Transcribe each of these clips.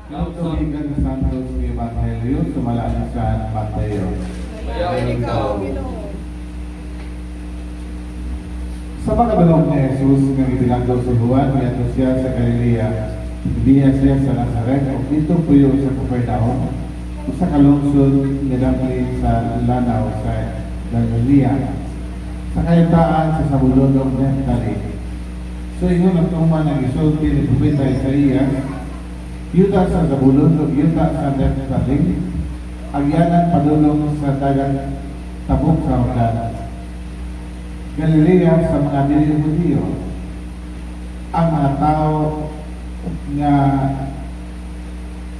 Kautuligan ng Santos ni Evangelio, sumala sa Mateo. Mayaman ikaw, Ginoo. Sa pagkabulong ni Jesus ng ibilanggo sa Juan, niyato siya sa Galilea. Ibiya siya sa Nazaret, o dito puyo sa Capernaum, o sa kalungsod nilangin sa lanaw sa Galilea. Sa kayataan sa Sabulon ng Nephtali. So ingon ang tuman ng isulti ni Propeta Isaías, yuta sa Zabulon o yuta sa Nephtali, agyanan padulong sa dagat tabok sa Jordan. Galilea sa mga dili Hudiyo. Ang mga tao na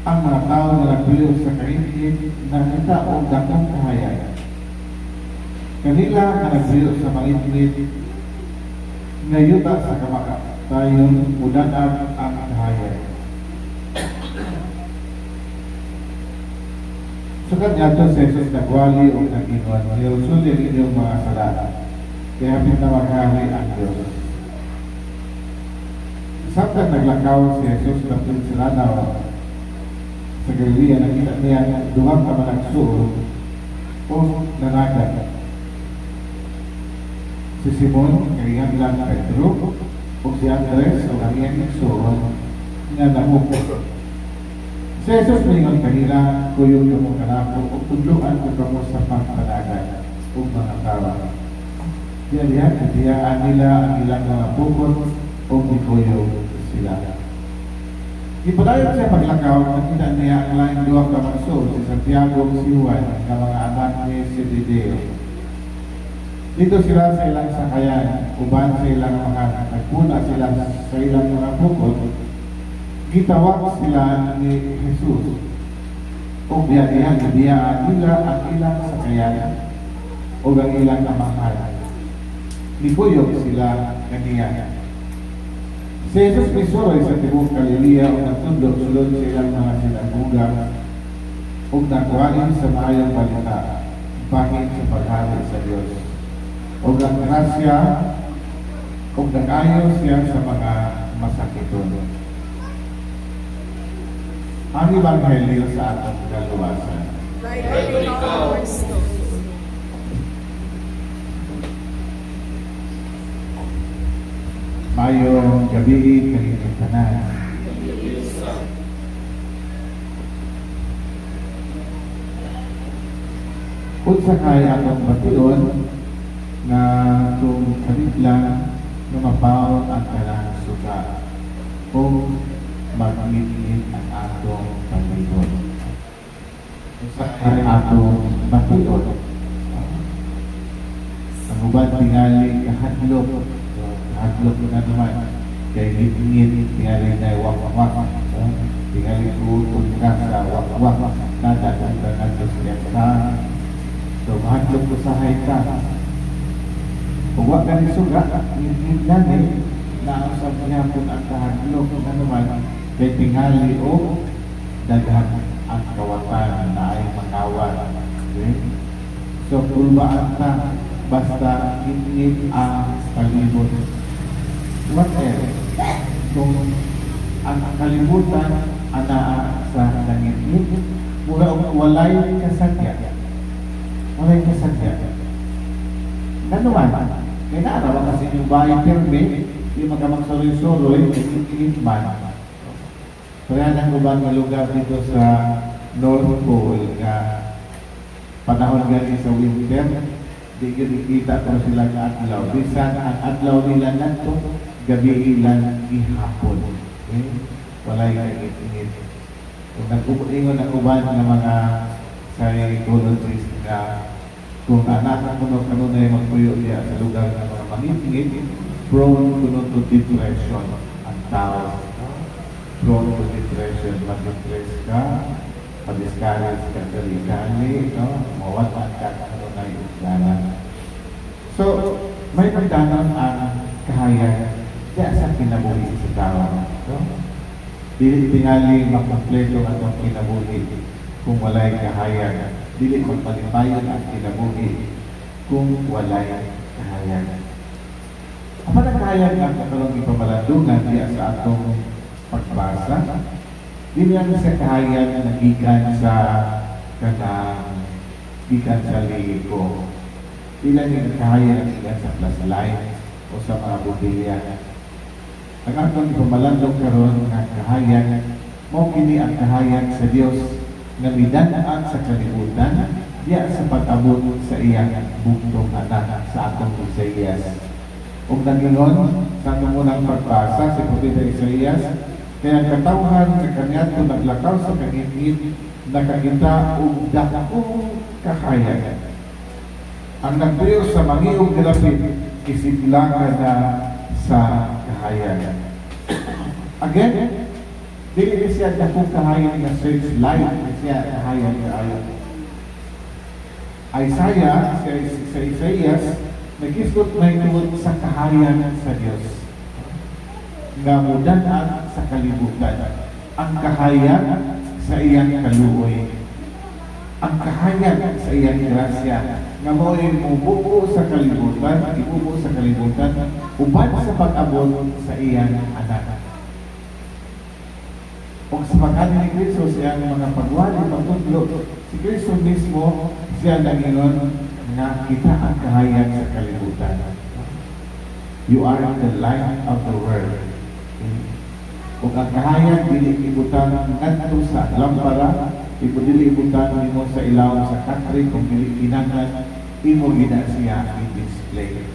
nagpuyo sa kainit nakita o dakong kahayan. Kanila na nagpuyo sa mainit nga yuta sa kamatayon udanag ang kahayan. Sukat niya ito sa Jesus nagwali o nag-inuan. Nilusul yung inyong mga salada. Kaya pinamagari ang Diyos. Samtang naglakaw si Jesus na pinsilanaw sa Galilea, nakita niya duwag ka managsuot o nanagan. Si Simon, kayang lang Pedro, o si Andres, o kanyang nagsuot nga namupo. Si Jesus mingon kanila, kuyog ka mo kanako, o tudluan ko ka mo sa pangpanagan o mga tawa. Diyan, diyaan nila ang ilang mga pukot o bikoyo sila. Ipadayon siya paglakaw, nakita niya ang laing duwang kamakso, si Santiago si Juan, ng mga anak ni Zebedeo. Dito sila sa ilang sakayan, uban sa ilang mga nagpuna sila sa ilang mga pukot, gitawag sila ni Jesus. O biyaan nila ang ilang sakayan o ang ilang namahal. Nibuyog sila kaniya. Si Jesus misuroy sa tibok Galilea o nagtundok sulod sa ilang mga sinagoga o nagwalin sa maayong balita pangit sa paghari sa Diyos. O naggrasya o nag-ayo siya sa mga masakiton. Ang Ebanghelyo sa atong kaluwasan. Mayaman ikaw, Kristo. Mayong gabi kanilang tanan. Unsa kay atong bation na kung kalit lang lumapaw ang kanang suga o magmit-mit ang atong pagbiyon. Unsa kay atong bation? Ang uban tingali kahadlok hadlok na naman kay ngit-ngit tingali na wak-wak tingali utong ka sa wak-wak nadadang ka na sa siyasa so mahadlok ko sa hayta huwag ka ni suga ngit-ngit gani nausap niya po ang kahadlok na naman kay tingali o daghan ang kawatan na ay makawan okay? So pulbaan ta basta ngit-ngit ang palibot. What else? Kung ang kalibutan anaa sa langit, walay kasadya. Walay kasadya. Nanuman, kaya naarawa kasi yung bahay perme, yung magkamagsuroy-suroy, yung man. Kaya nang ubang na lugar dito sa North Pole, na panahon galing sa winter, di kita ko sila ng adlaw. Bisan ang adlaw nila nato, gabi ilan ihapon. Okay? Walay kaingit-ingit. Kung nag-uingon ang uban ng mga psychologist na kung anak kuno na yung magpuyo niya sa lugar ng mga mangit-ingit, prone kuno to depression ang tao. Prone to depression. Mag-depress ka, mag-discourage ka gali-gali, no? Mawatan ka ano na yung dalan. So, may pagdanan ang kahayag kaya sa kinabuhi sa tao. No? Dili tingali magkompleto ang kinabuhi kung walay kahayag. Dili magpalipayon ang kinabuhi kung walay kahayag. Ang kahayag ang kakalong ipamalandungan diya sa atong pagbasa Dili lang sa kahayan na gikan sa kanang gikan sa ligo. Dili lang yung kahayan na gikan sa plasline o sa mga botelya. Ang atong pumalandong karon nga kahayan mo kini ang kahayan sa Dios nga midan-an sa kalibutan diya sa pag-abot sa iyang bugtong anak sa atong Isaías. Ug nagingon sa atong unang pagbasa sa propeta Isaías, kaya ang katawhan nga kaniadto naglakaw sa kagingin nakakita og dakong kahayan. Ang nagtuyo sa mangiog dilapit isidlangan na sa kahayan. Again, dili siya dakong kahayan nga search light, siya kahayan nga ayon. Isaiah, sa Isaías, nag-istot may tungod sa kahayan sa Diyos nga mudan-an sa kalibutan. Ang kahayan sa iyang kaluoy. Ang kahayan sa iyang grasya nga mo'y mubuo sa kalibutan, ibubuo sa kalibutan, uban sa pag-abot sa iyang anak. O sa pag-ani ni Kristo sa iyang mga pagwali, pagtudlo, si Kristo mismo siya nagingon na kita ang kahayan sa kalibutan. You are the light of the world. Kung ang kahayan dili ibutan ngadto sa lampara, dili ibutan nimo sa ilaw sa country, kung dili kinahanglan imo gina siya i-display.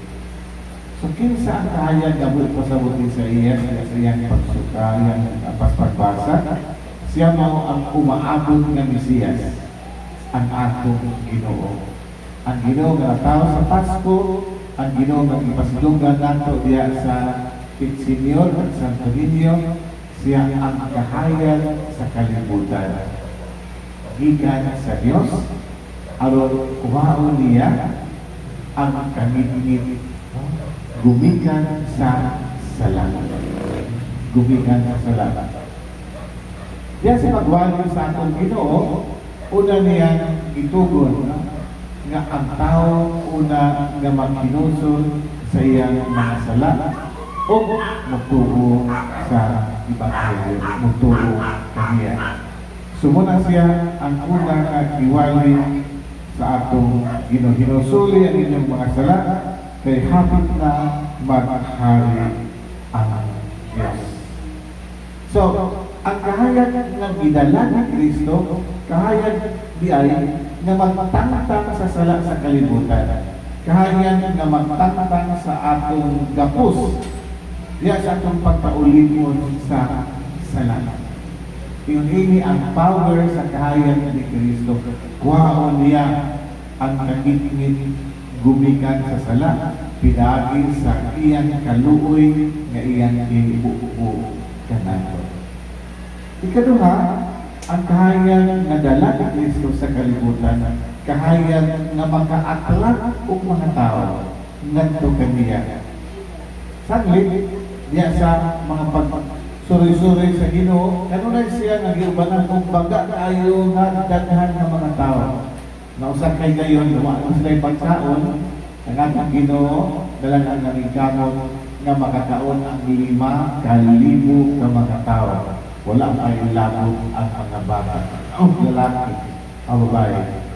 So kinsa ang kahayan gabot pasabot sa iya sa iyang pagsuka, iyang pagbasa, siya mao ang umaabot nga Mesiyas, ang atong Ginoo. Ang Ginoo nga tao sa Pasko, ang Ginoo nga ipasidunggan nato diya sa Pitsinyor at Santo Niño, siya ang kahayan sa kalibutan. Gikan sa Dios, aron kuhaon niya ang kamit-ngit gumikan sa salamat. Gumikan sa salamat. Diya sa pagwali sa atong Ginoo, una niya itugon nga ang tao una nga magkinusod sa iyang mga sala o magtuo sa Ebanghelyo, magtuo kaniya. Sumuna siya ang una nga iwali sa atong Ginoo. Hinusuli ang inyong mga sala kay hapit na maghari ang Diyos. So, ang kahayan ng gidala ni Kristo, kahayan di ay na magtangtang sa sala sa kalibutan. Kahayan na magtangtang sa atong gapos, diya sa atong pagpaulimon sa sala. Ini ang power sa kahayan ni Kristo. Kuhaon niya ang kagitngit gumikan sa sala, pinagi sa iyang kaluoy nga iyang ibubuo kanato. Ikaduha, ang kahayan nga dala ni Kristo sa kalibutan, kahayan nga makaatlat og mga tao ngadto kaniya. Saglit diya sa mga suri-suri sa Ginoo, kanunay siya nagiubanan og baga kaayo nga daghan nga mga tao. Nausa kay gayon dumaan sila pagkaon, ang atong Ginoo dalang ang namigamon nga makakaon ang 5,000 ka mga tao. Wala ay labog ang mga bata o lalaki o babae.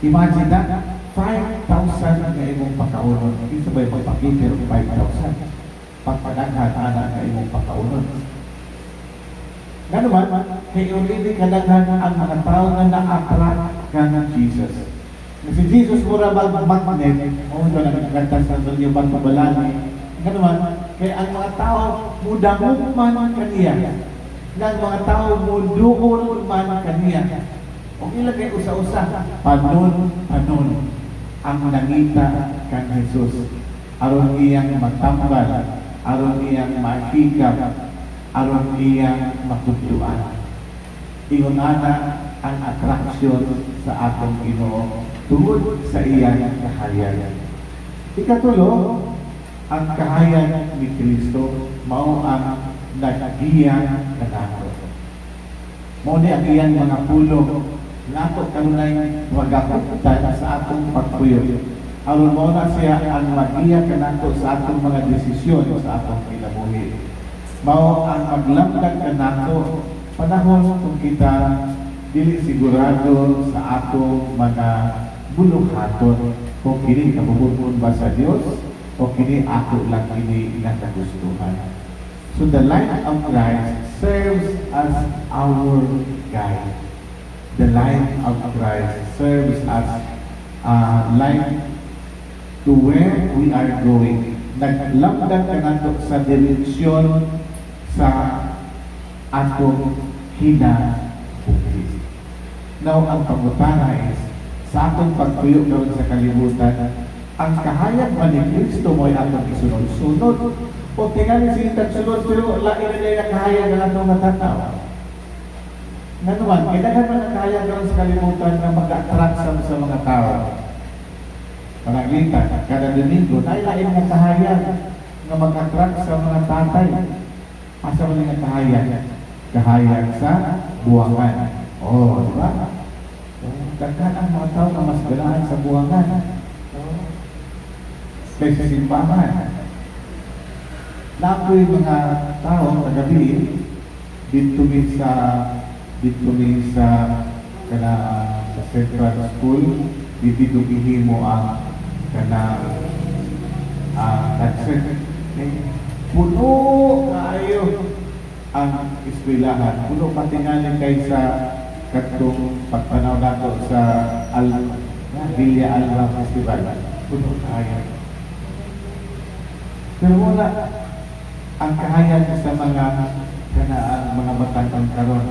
Imagine that, 5,000 na imong pakaunon. Hindi sabay magpakipir 5,000. Pagpadaghan anak na imong pakaunon. Nga naman, kay already kadaghan ang mga tao na na-attract ka ng Jesus. Si Jesus mura mag-magnet, o ito na nagkakanta sa inyo bang pabalani. Nga naman, kay ang mga tao mudamog man kaniya. Ng mga tao muduol man kaniya. O ilagay usa-usa, panon ang nangita kan Jesus. Aron iyang magtambal, aron iyang makikap, aron iyang matutluan. Ingon ana ang atraksyon sa atong Ginoo tungod sa iyang kahayan. Ikatulo, ang kahayan ni Kristo mao ang naggiya kanato. Mao ni ang iyang mga pulong nato kanunay magaputan sa atong pagpuyo. Aron mao na siya ang magiya kanato sa atong mga desisyon sa atong kinabuhi. Mao ang maglamdag kanato panahon kung kita dili sigurado sa atong mga buluhaton kung kini kabubuton ba sa Dios o kini ako lang kini ilang kagustuhan. So the light of Christ serves as our guide. The light of Christ serves as a light to where we are going. Naglamdag ka nato sa direksyon sa atong kinabuhi. Now, ang pangutana is, sa atong pagtuyo doon sa kalibutan, ang kahayag man ni Kristo mo'y atong isunod-sunod. O tingali silitang sunod, pero lain na nila kahayag ang atong natataw. Nga naman, kailangan man ang kahayag doon sa kalibutan na mag-attract sa mga tao. Pananglitan, kada Domingo, lain ang kahayag na mag-attract sa mga tatay. Asa mo nga kahayag? Kahayag sa buwangan. Oh, di ba? Daghan ang mga tao na mas ganahan sa buwangan. Kaysa simbahan. Napoy mga tao sa gabi, dito sa Central School, dito gihimo ang concert. Puno kaayo ang eskwelahan. Puno patingalan kaysa katong pagpanaw nato sa Villa Alba Festival. Puno kaayo. Pero wala ang kahayag sa mga batang karon.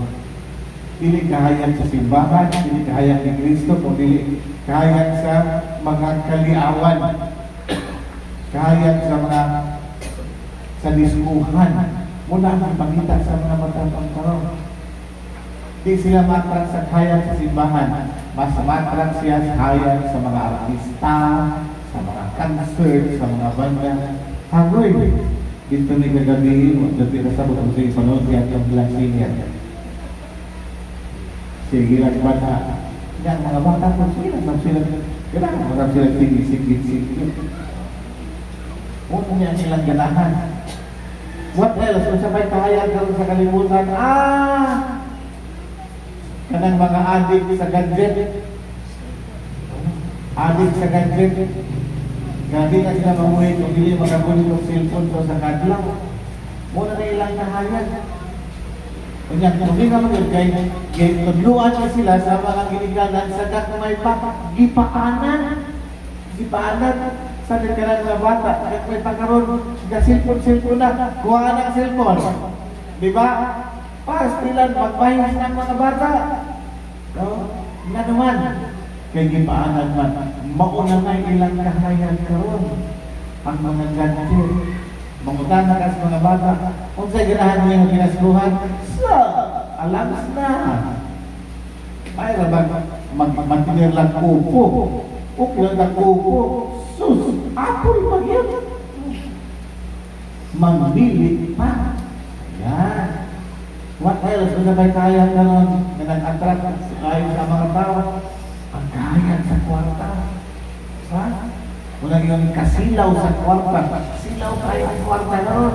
Dili kahayag sa simbahan, dili kahayag ni Kristo, kung dili kahayag sa mga kaliawan, kahayag sa diskuhan. Muna ang pangita sa mga batang karon. Di sila matrak sa kahayag sa simbahan, mas matrak siya sa kahayag sa mga artista, sa mga concert, sa mga banda. Hagoy, dito ni kagabi, dito kasabot ang sige panood niya ang bilang senior. Sige lang ba na, yan mga bata po sila, kailangan sila sigit-sigit. Huwag niya silang ganahan. What else? Kung sabay kahayag sa kalimutan, kanang mga adik sa gadget. Adik sa gadget. Grabe na sila mamuhay kung hindi makagulit ng cellphone ko sa kadlaw. Muna na ilang kahayag. Kanya, kung hindi ka mag-gay, tudluan na sila sa mga giniganan sa kat na may gipaanan. Gipaanan sa nagkaroon ng bata. At may pagkaroon, cellphone na. Kuha ka ng cellphone. Diba? Pastilan, magbahis ng mga bata. No? Nga naman. Kaya gipaanan man. Mauna na ilang kahayag karon ang mga gadget. Mangutan na kas mga bata. Kung sa ganahan niya ng pinaskuhan, alams na. Ay, magmatinir lang kupo. Ukil lang kupo. Sus, apoy pa yun. Mamili pa. Yan. What else? Kung sabay kaya karon na nag-attract ayon sa mga tao, ang kahayag sa kwarta. Ha? Una yung kasilaw sa kwarta. Silaw tayo sa kwarta noon.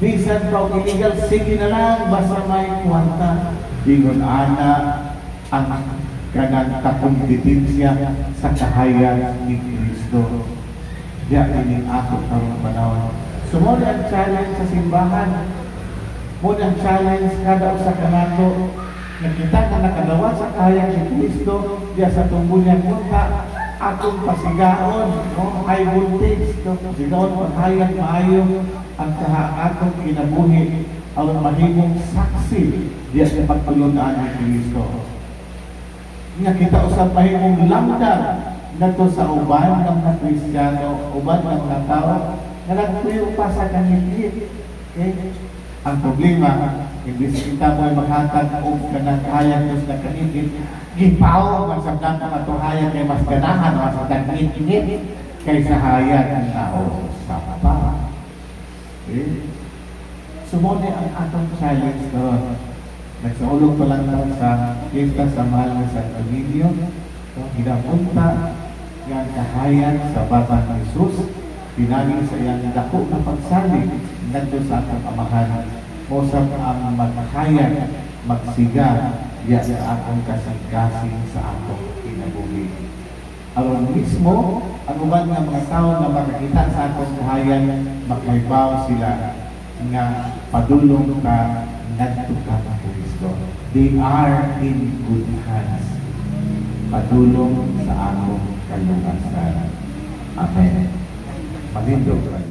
Bisan pa illegal, sige na lang, basta may kwarta. Ingon ana ang kanang kakompetensya sa kahayag ni Kristo. Diya ini ako karong panahon. Sumunod ang challenge sa simbahan. Muna ang challenge kada sa kanato. Nakita na nakalawa sa kahayag ni Kristo, diya sa tunggulyang munta, atong pasigaon, high voltage, sigaon paghayag maayo ang atong kinabuhi, ang mahimong saksi diya sa pagtulungan ni Kristo. Nakita usab mahimong lamdag nato sa uban ng mga Kristiyano, uban ng mga tao, na nagtuyo pa sa kanilid. Ang problema, imbis kita mo'y maghatag o kanang kahayag Diyos na kanilid, gipaw ang sabdan ng atuhayag kay mas ganahan o sa tag-init kaysa hayag ang tao sa papa. Sumuli ang atong challenge doon. Nagsaulog pa lang sa kita sa mahal na Santo Niño, ginapunta yung kahayag sa Batang Jesus, pinagin sa iyang dako na pagsalig nandun sa atong amahan mo sa ang magkaya, magsiga, ya sa akong kasing-kasing sa akong kinabuhi. Aron mismo, ang uban nga mga tao na makakita sa akong kahayan, makaibaw sila nga padulong ka ngadto ka sa Kristo. They are in good hands. Padulong sa akong kalunasan. Amen. Magindog.